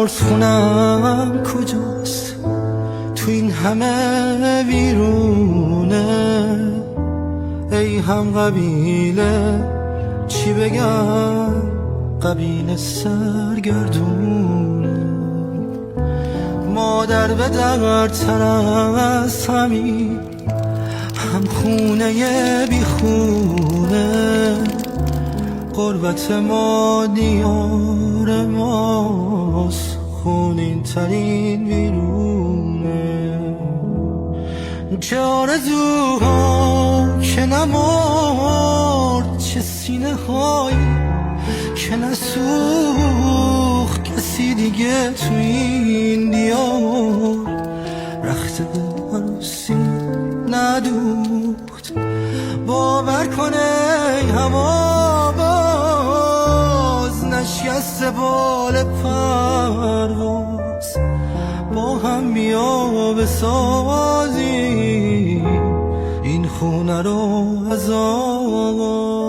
خونم کجاست تو این همه ویرونه؟ ای هم قبیله چی بگم، قبیله سرگردونه. مادر به درتر از همین، هم خونه بی خونه. قربت ما دیار ماست، خونین ترین ویرونه. چه آرزوها که نمرد، چه سینه هایی که نسوخت کسی دیگه تو این دیار. رخت عروسی ندوخت، باور کنه هوا باز نشکسته بال پرواز. با هم بیا بسازیم این خونه رو از آغاز.